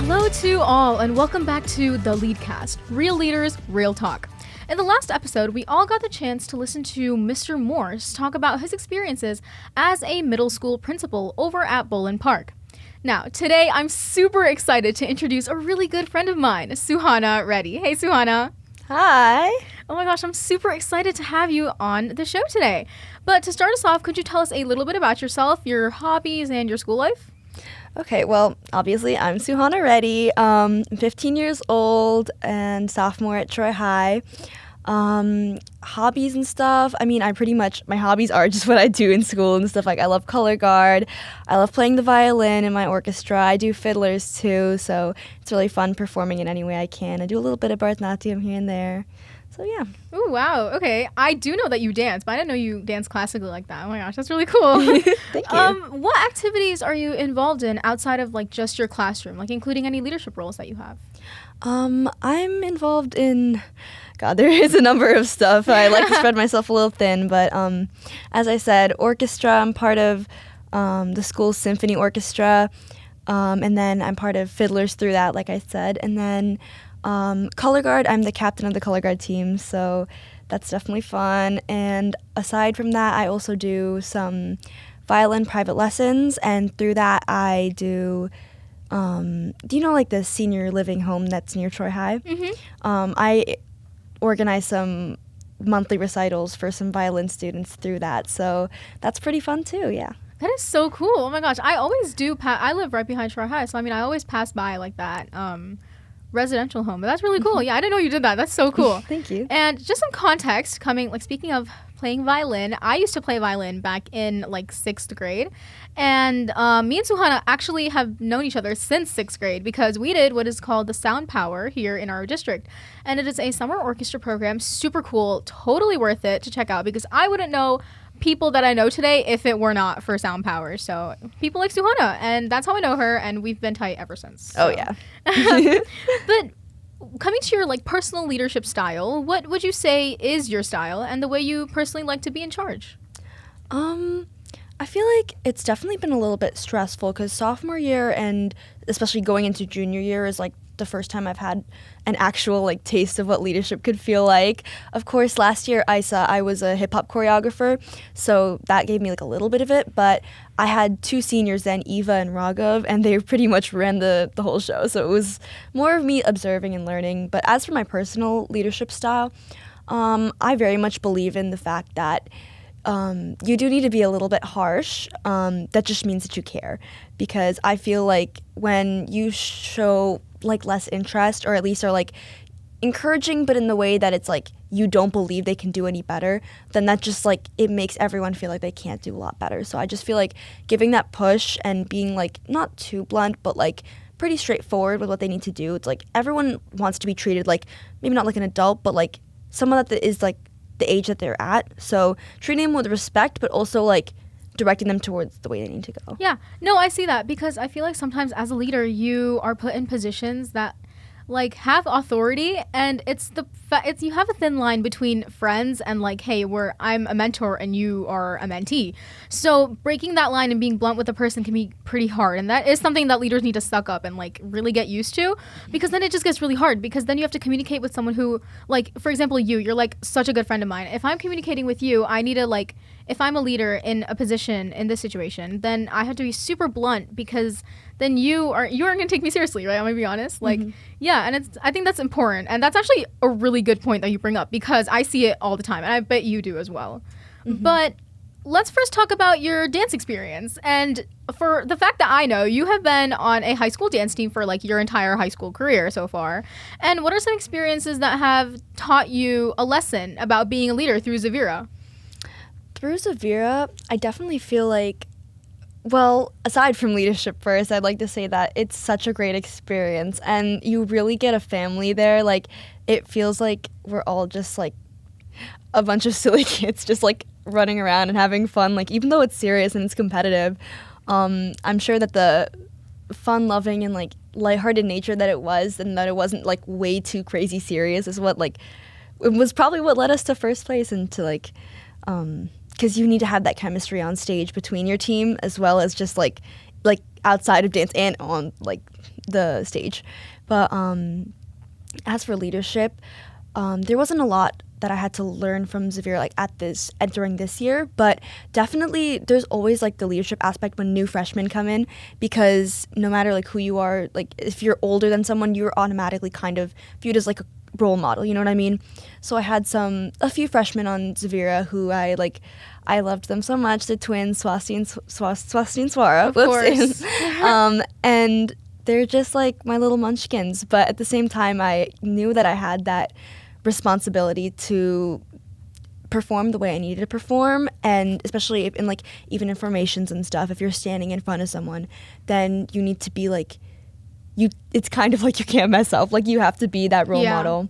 Hello to all, and welcome back to The Leadcast, Real Leaders, Real Talk. In the last episode, we all got the chance to listen to Mr. Morse talk about his experiences as a middle school principal over at Bolin Park. Now, today I'm super excited to introduce a really good friend of mine, Suhana Reddy. Hey, Suhana. Hi. Oh my gosh, I'm super excited to have you on the show today. But to start us off, could you tell us a little bit about yourself, your hobbies, and your school life? Okay, well, obviously, I'm Suhana Reddy. I'm 15 years old and sophomore at Troy High. Hobbies and stuff, I mean, my hobbies are just what I do in school and stuff. Like, I love color guard. I love playing the violin in my orchestra. I do fiddlers, too, so it's really fun performing in any way I can. I do a little bit of Bharatanatyam here and there. So, yeah. Oh, wow. Okay. I do know that you dance, but I didn't know you dance classically like that. Oh, my gosh. That's really cool. Thank you. What activities are you involved in outside of, like, just your classroom, like, including any leadership roles that you have? I'm involved in, God, there is a number of stuff. I like to spread myself a little thin, but as I said, orchestra, I'm part of the school's symphony orchestra, and then I'm part of fiddlers through that, like I said, and then color guard, I'm the captain of the color guard team, so that's definitely fun. And aside from that, I also do some violin private lessons, and through that I do you know, like the senior living home that's near Troy High? Mm-hmm. I organize some monthly recitals for some violin students through that, so that's pretty fun too, yeah. That is so cool. Oh my gosh. I always do I live right behind Troy High, so I mean I always pass by like that residential home. But that's really cool. Yeah, I didn't know you did that. That's so cool. Thank you. And just some context speaking of playing violin, I used to play violin back in like 6th grade. And me and Suhana actually have known each other since 6th grade because we did what is called the Sound Power here in our district. And it is a summer orchestra program, super cool, totally worth it to check out because I wouldn't know people that I know today if it were not for Sound Power. So people like Suhana, and that's how I know her, and we've been tight ever since. So. Oh, yeah. But coming to your like personal leadership style, what would you say is your style and the way you personally like to be in charge? I feel like it's definitely been a little bit stressful because sophomore year and especially going into junior year is like the first time I've had an actual like taste of what leadership could feel like. Of course, last year I was a hip hop choreographer, so that gave me like a little bit of it, but I had 2 seniors then, Eva and Raghav, and they pretty much ran the whole show, so it was more of me observing and learning. But as for my personal leadership style, I very much believe in the fact that you do need to be a little bit harsh. That just means that you care, because I feel like when you show like less interest, or at least are like encouraging but in the way that it's like you don't believe they can do any better, then that just like it makes everyone feel like they can't do a lot better. So I just feel like giving that push and being like not too blunt but like pretty straightforward with what they need to do. It's like everyone wants to be treated like maybe not like an adult, but like someone that is like the age that they're at. So treating them with respect, but also like directing them towards the way they need to go. Yeah, no, I see that because I feel like sometimes as a leader, you are put in positions that like have authority, and it's you have a thin line between friends and like, hey, I'm a mentor and you are a mentee. So breaking that line and being blunt with a person can be pretty hard, and that is something that leaders need to suck up and like really get used to, because then it just gets really hard, because then you have to communicate with someone who, like, for example, you're like such a good friend of mine. If I'm communicating with you, I need to like, if I'm a leader in a position in this situation, then I have to be super blunt, because then you aren't going to take me seriously, right? I'm going to be honest. Like, yeah, and I think that's important. And that's actually a really good point that you bring up, because I see it all the time, and I bet you do as well. But let's first talk about your dance experience. And for the fact that I know, you have been on a high school dance team for like your entire high school career so far. And what are some experiences that have taught you a lesson about being a leader through Zavira? Through Zavira, I definitely feel like, well, aside from leadership first, I'd like to say that it's such a great experience, and you really get a family there. Like, it feels like we're all just like a bunch of silly kids just like running around and having fun. Like, even though it's serious and it's competitive, I'm sure that the fun-loving and like lighthearted nature that it was, and that it wasn't like way too crazy serious, is what like it was probably what led us to first place, and to like because you need to have that chemistry on stage between your team, as well as just like like outside of dance and on like the stage. But as for leadership, there wasn't a lot that I had to learn from Xavier like during this year, but definitely there's always like the leadership aspect when new freshmen come in, because no matter like who you are, like if you're older than someone, you're automatically kind of viewed as like a role model, you know what I mean? So I had a few freshmen on Xavier who I loved them so much, the twins, Swasti and Swara. Of course. And they're just like my little munchkins, but at the same time I knew that I had that responsibility to perform the way I needed to perform, and especially if in like even in formations and stuff, if you're standing in front of someone, then you need to be like it's kind of like you can't mess up, like you have to be that role model.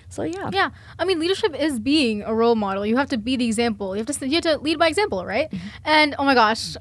So yeah, I mean, leadership is being a role model. You have to be the example. You have to lead by example, right? Mm-hmm. And oh my gosh,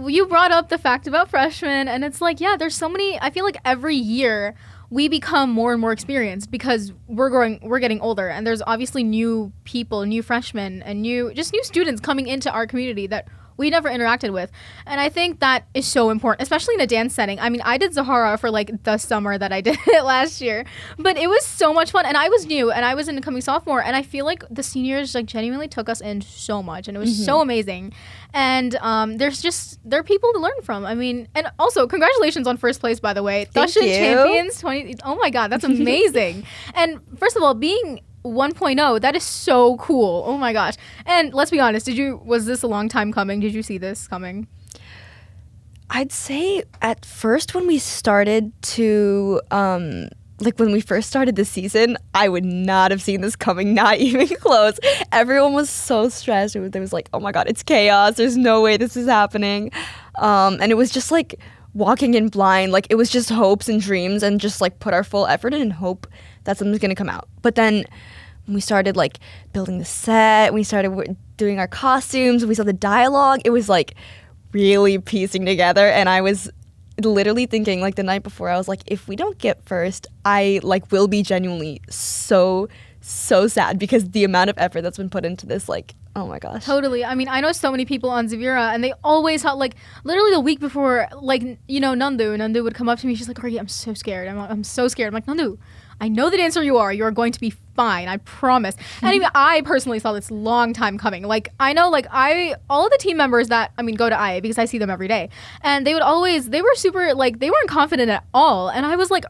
you brought up the fact about freshmen, and it's like, yeah, there's so many. I feel like every year we become more and more experienced because we're getting older, and there's obviously new people, new freshmen, and new students coming into our community that we never interacted with. And I think that is so important, especially in a dance setting. I mean, I did Zahara for like the summer that I did it last year, but it was so much fun. And I was new, and I was an incoming sophomore, and I feel like the seniors like genuinely took us in so much, and it was so amazing. And there are people to learn from. I mean, and also congratulations on first place, by the way. Dushan Champions 20. Oh my God, that's amazing. And first of all, being 1.0, that is so cool. Oh my gosh. And let's be honest, was this a long time coming? Did you see this coming? I'd say at first when we started to when we first started the season, I would not have seen this coming, not even close. Everyone was so stressed. It was like, oh my God, it's chaos. There's no way this is happening. And it was just like walking in blind. Like it was just hopes and dreams, and just like put our full effort in and hope that something's going to come out. But then when we started like building the set, we started doing our costumes, we saw the dialogue, it was like really piecing together. And I was literally thinking like the night before, I was like, if we don't get first, I like will be genuinely so sad, because the amount of effort that's been put into this, like, oh my gosh. Totally. I mean, I know so many people on Zavira, and they always have, like, literally the week before, like, you know, Nandu would come up to me. She's like, Argy, I'm so scared. I'm so scared. I'm like, Nandu, I know the dancer you are. You are going to be fine. I promise. And even I personally saw this long time coming. Like, I know, like, all of the team members that, I mean, go to IA, because I see them every day. And they were super, like, they weren't confident at all. And I was like,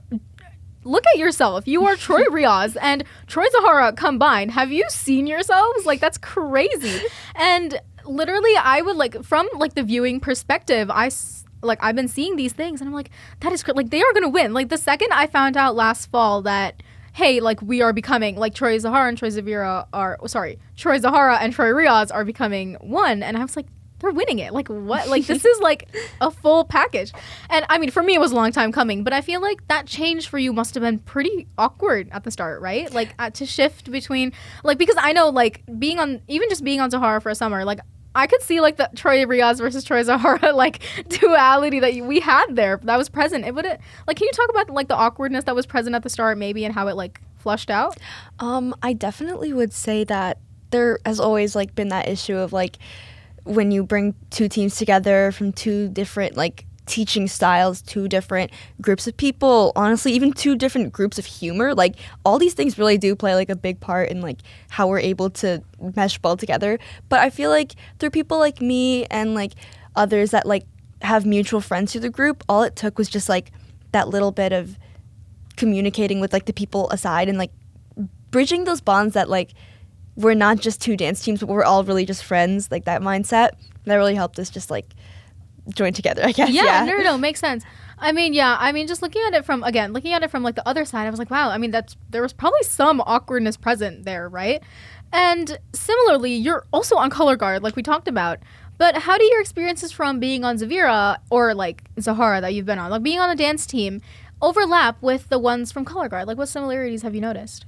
look at yourself. You are Troy Riaz and Troy Zahara combined. Have you seen yourselves? Like, that's crazy. And literally, I would, like, from, like, the viewing perspective, I've been seeing these things, and I'm like, that is like, they are going to win. Like, the second I found out last fall that, hey, like, we are becoming, like, Troy Zahara and Troy Riaz are becoming one, and I was like, they're winning it. Like, what? Like, this is like a full package. And I mean, for me, it was a long time coming, but I feel like that change for you must have been pretty awkward at the start, right? Like, to shift between, like, because I know, like, being on Zahara for a summer, like, I could see, like, the Troy Riaz versus Troy Zahara, like, duality that we had there that was present. Can you talk about, like, the awkwardness that was present at the start, maybe, and how it, like, flushed out? I definitely would say that there has always, like, been that issue of, like, when you bring two teams together from two different, like, teaching styles, two different groups of people, honestly, even two different groups of humor, like, all these things really do play, like, a big part in, like, how we're able to mesh well together. But I feel like through people like me and, like, others that, like, have mutual friends through the group, all it took was just, like, that little bit of communicating with, like, the people aside and, like, bridging those bonds that, like, we're not just two dance teams, but we're all really just friends, like, that mindset. That really helped us just, like, join together, I guess. Yeah. No, makes sense. I mean, yeah, I mean, just looking at it from, like, the other side, I was like, wow, I mean, there was probably some awkwardness present there, right? And similarly, you're also on color guard, like we talked about. But how do your experiences from being on Zavira or, like, Zahara that you've been on, like, being on the dance team, overlap with the ones from color guard? Like, what similarities have you noticed?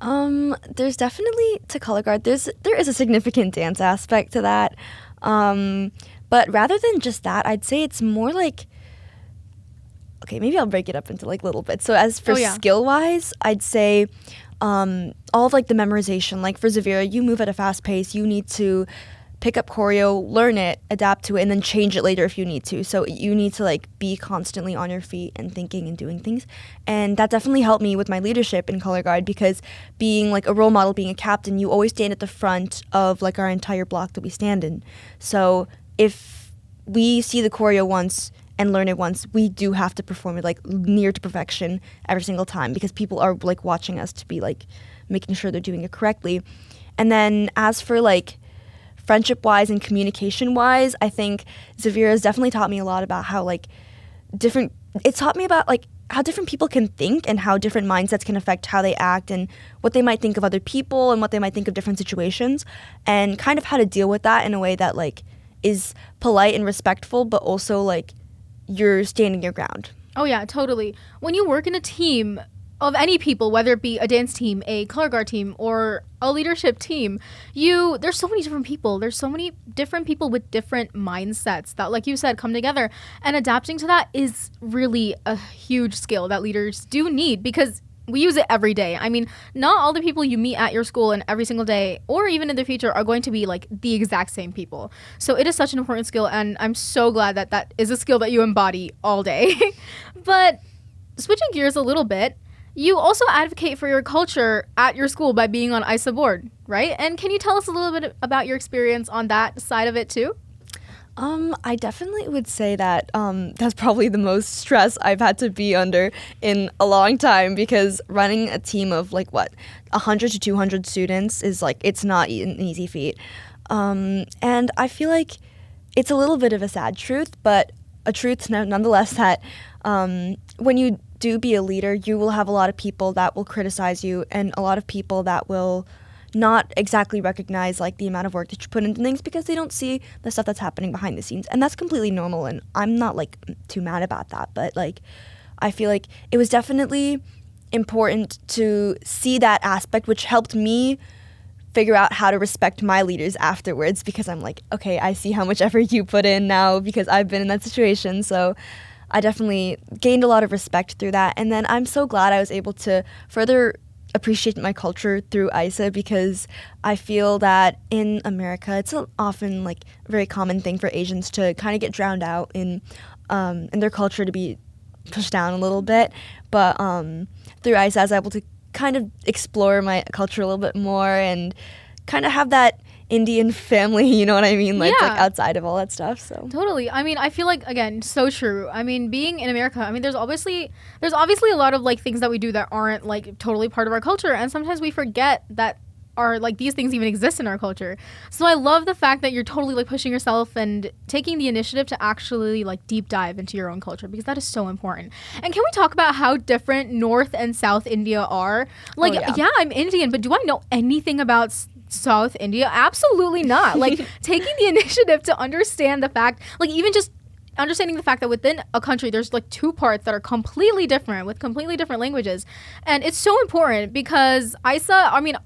There's definitely, to color guard, there is a significant dance aspect to that. But rather than just that, I'd say it's more like, okay, maybe I'll break it up into, like, little bits. So as for skill-wise, I'd say all of, like, the memorization, like, for Zavira, you move at a fast pace. You need to pick up choreo, learn it, adapt to it, and then change it later if you need to. So you need to like be constantly on your feet and thinking and doing things. And that definitely helped me with my leadership in color guard, because being like a role model, being a captain, you always stand at the front of like our entire block that we stand in. So if we see the choreo once and learn it once, we do have to perform it like near to perfection every single time, because people are like watching us to be like making sure they're doing it correctly. And then as for like friendship-wise and communication-wise, I think Zavira has definitely taught me a lot about how like it's taught me about like how different people can think and how different mindsets can affect how they act and what they might think of other people and what they might think of different situations, and kind of how to deal with that in a way that like is polite and respectful, but also like you're standing your ground. Oh yeah, totally. When you work in a team of any people, whether it be a dance team, a color guard team, or a leadership team, there's so many different people. There's so many different people with different mindsets that, like you said, come together. And adapting to that is really a huge skill that leaders do need, because we use it every day. I mean, not all the people you meet at your school and every single day, or even in the future, are going to be like the exact same people. So it is such an important skill, and I'm so glad that that is a skill that you embody all day. But switching gears a little bit, you also advocate for your culture at your school by being on ISA board, right? And can you tell us a little bit about your experience on that side of it too? I definitely would say that that's probably the most stress I've had to be under in a long time, because running a team of like 100 to 200 students is like, it's not an easy feat. And I feel like it's a little bit of a sad truth, but a truth nonetheless, that when you do be a leader, you will have a lot of people that will criticize you, and a lot of people that will not exactly recognize like the amount of work that you put into things, because they don't see the stuff that's happening behind the scenes. And that's completely normal, and I'm not like too mad about that, but like I feel like it was definitely important to see that aspect, which helped me figure out how to respect my leaders afterwards, because I'm like, okay, I see how much effort you put in now because I've been in that situation. So I definitely gained a lot of respect through that. And then I'm so glad I was able to further appreciate my culture through ISA, because I feel that in America it's often like a very common thing for Asians to kind of get drowned out in their culture, to be pushed down a little bit. But through ISA I was able to kind of explore my culture a little bit more and kind of have that Indian family, you know what I mean? Like, Yeah. like outside of all that stuff. So Totally. I mean, I feel like, again, so true. I mean, being in America, I mean, there's obviously a lot of like things that we do that aren't like totally part of our culture, and sometimes we forget that are like these things even exist in our culture. So I love the fact that you're totally like pushing yourself and taking the initiative to actually like deep dive into your own culture, because that is so important. And can we talk about how different North and South India are? Like, yeah, I'm Indian, but do I know anything about South India? Absolutely not. Like, taking the initiative to understand the fact, like even just understanding the fact that within a country there's like two parts that are completely different with completely different languages. And it's so important because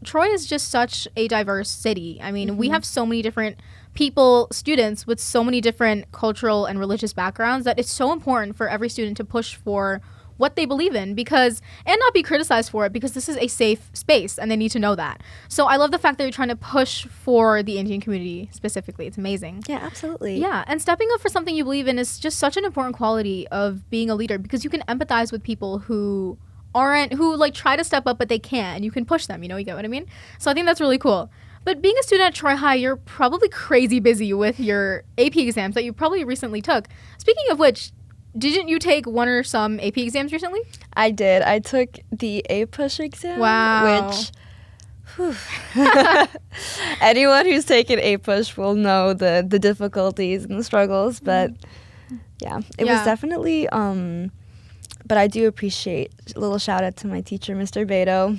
Troy is just such a diverse city. I mean, we have so many different people, students with so many different cultural and religious backgrounds, that it's so important for every student to push for what they believe in, and not be criticized for it, because this is a safe space and they need to know that. So I love the fact that you're trying to push for the Indian community specifically. It's amazing. yeah, absolutely. Yeah, and stepping up for something you believe in is just such an important quality of being a leader, because you can empathize with people who like try to step up but they can't, and you can push them, you get what I mean? So I think that's really cool. But being a student at Troy High, you're probably crazy busy with your AP exams that you probably recently took. Speaking of which, didn't you take one or some AP exams recently? I did. I took the A-Push exam. Wow. Which, anyone who's taken A-Push will know the difficulties and the struggles. But yeah, it was definitely, but I do appreciate a little shout out to my teacher, Mr. Beto.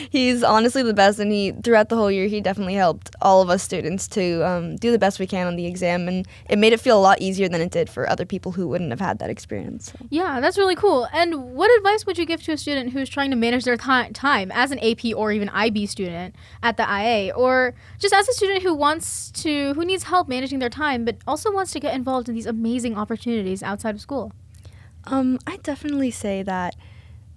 He's honestly the best, and throughout the whole year, he definitely helped all of us students to do the best we can on the exam, and it made it feel a lot easier than it did for other people who wouldn't have had that experience. So. Yeah, that's really cool. And what advice would you give to a student who's trying to manage their time as an AP or even IB student at the IA, or just as a student who needs help managing their time, but also wants to get involved in these amazing opportunities outside of school? I definitely say that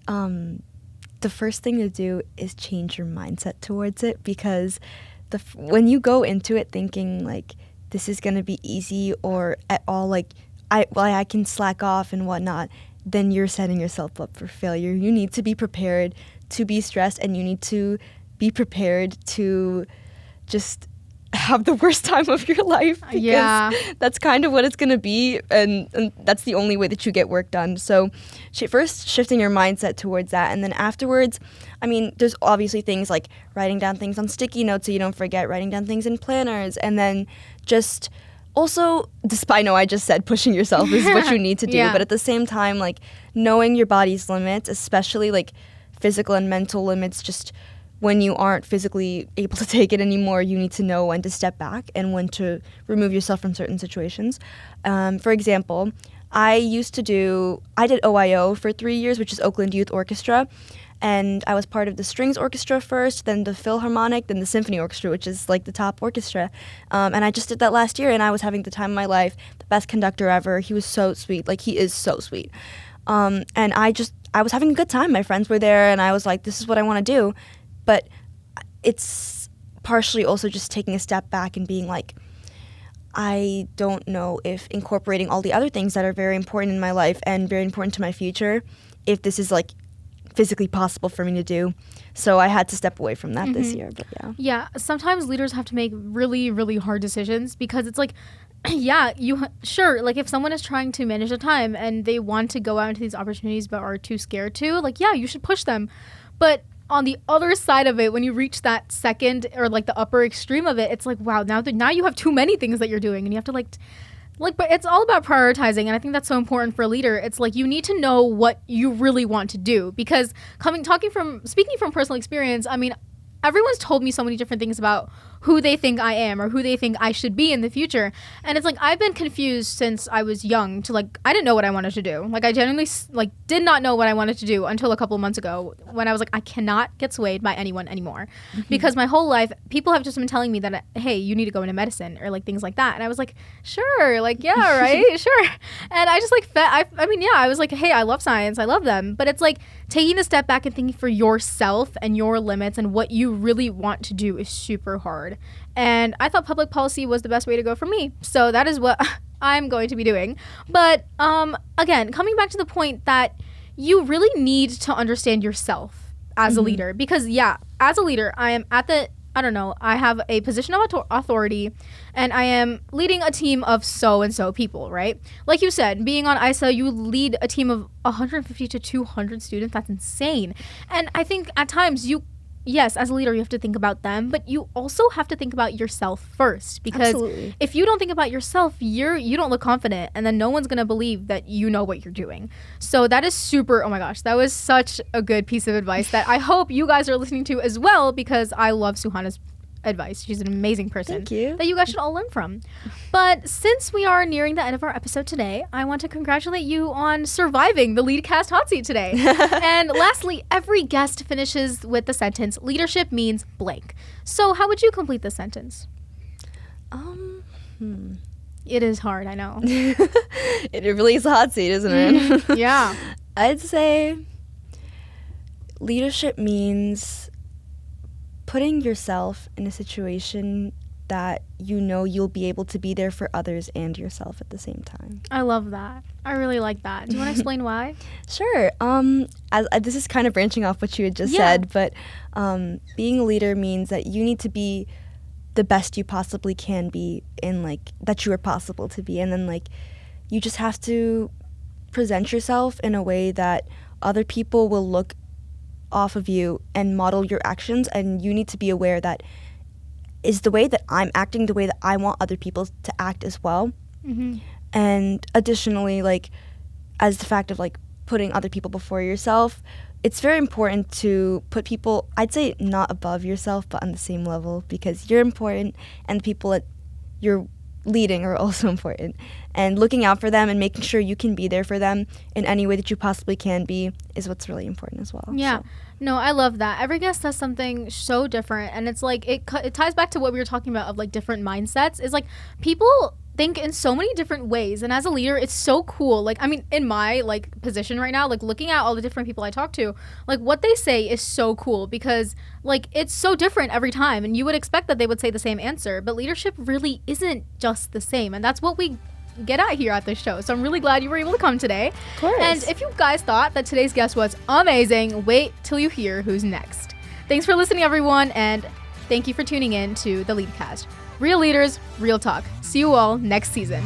the first thing to do is change your mindset towards it, because when you go into it thinking like this is gonna be easy or at all like I can slack off and whatnot, then you're setting yourself up for failure. You need to be prepared to be stressed, and you need to be prepared to just have the worst time of your life, because that's kind of what it's going to be, and that's the only way that you get work done. So first shifting your mindset towards that, and then afterwards, I mean, there's obviously things like writing down things on sticky notes so you don't forget, writing down things in planners, and then just also, despite I know I just said pushing yourself is what you need to do, but at the same time, like knowing your body's limits, especially like physical and mental limits, just when you aren't physically able to take it anymore, you need to know when to step back and when to remove yourself from certain situations. For example, I did OIO for 3 years, which is Oakland Youth Orchestra. And I was part of the strings orchestra first, then the Philharmonic, then the symphony orchestra, which is like the top orchestra. And I just did that last year, and I was having the time of my life, the best conductor ever. He was so sweet. Like, he is so sweet. And I was having a good time. My friends were there, and I was like, this is what I want to do. But it's partially also just taking a step back and being like, I don't know if incorporating all the other things that are very important in my life and very important to my future, if this is like physically possible for me to do. So I had to step away from that this year. But yeah, sometimes leaders have to make really, really hard decisions, because it's like, like if someone is trying to manage the time and they want to go out into these opportunities but are too scared to, like, you should push them. But on the other side of it, when you reach that second or like the upper extreme of it, it's like, wow, now you have too many things that you're doing, and you have to but it's all about prioritizing. And I think that's so important for a leader. It's like, you need to know what you really want to do, because speaking from personal experience, I mean, everyone's told me so many different things about who they think I am or who they think I should be in the future. And it's like, I've been confused since I was young to like, I didn't know what I wanted to do. Like, I genuinely like did not know what I wanted to do until a couple of months ago, when I was like, I cannot get swayed by anyone anymore. Because my whole life, people have just been telling me that, hey, you need to go into medicine or like things like that. And I was like, sure, like, yeah, right, sure. And I just like, I was like, hey, I love science, I love them. But it's like taking a step back and thinking for yourself and your limits and what you really want to do is super hard. And I thought public policy was the best way to go for me. So that is what I'm going to be doing. But again, coming back to the point that you really need to understand yourself as a leader. Because as a leader, I am I have a position of authority, and I am leading a team of so-and-so people, right? Like you said, being on ISA, you lead a team of 150 to 200 students. That's insane. And I think at times yes, as a leader, you have to think about them, but you also have to think about yourself first, because if you don't think about yourself, you don't look confident, and then no one's going to believe that you know what you're doing. So that is oh my gosh, that was such a good piece of advice that I hope you guys are listening to as well, because I love Suhana's advice. She's an amazing person. Thank you. That you guys should all learn from. But since we are nearing the end of our episode today, I want to congratulate you on surviving the LeadCast hot seat today. And lastly, every guest finishes with the sentence, leadership means blank. So how would you complete this sentence? It is hard, I know. It really is a hot seat, isn't it? Yeah. I'd say leadership means putting yourself in a situation that you know you'll be able to be there for others and yourself at the same time. I love that. I really like that. Do you want to explain why? Sure. This is kind of branching off what you had just said, but being a leader means that you need to be the best you possibly can be in like that you are possible to be, and then like you just have to present yourself in a way that other people will look off of you and model your actions, and you need to be aware that is the way that I'm acting the way that I want other people to act as well. And additionally, like, as the fact of like putting other people before yourself, it's very important to put people, I'd say not above yourself, but on the same level, because you're important and the people that you're leading are also important, and looking out for them and making sure you can be there for them in any way that you possibly can be is what's really important as well. No, I love that. Every guest says something so different, and it's like it ties back to what we were talking about of like different mindsets. Is like people think in so many different ways, and as a leader it's so cool. Like, I mean, in my like position right now, like looking at all the different people I talk to, like what they say is so cool because like it's so different every time, and you would expect that they would say the same answer, but leadership really isn't just the same, and that's what we get at here at this show. So I'm really glad you were able to come today. Of course. And if you guys thought that today's guest was amazing, wait till you hear who's next. Thanks for listening, everyone, and thank you for tuning in to the Leadcast. Real leaders, real talk. See you all next season.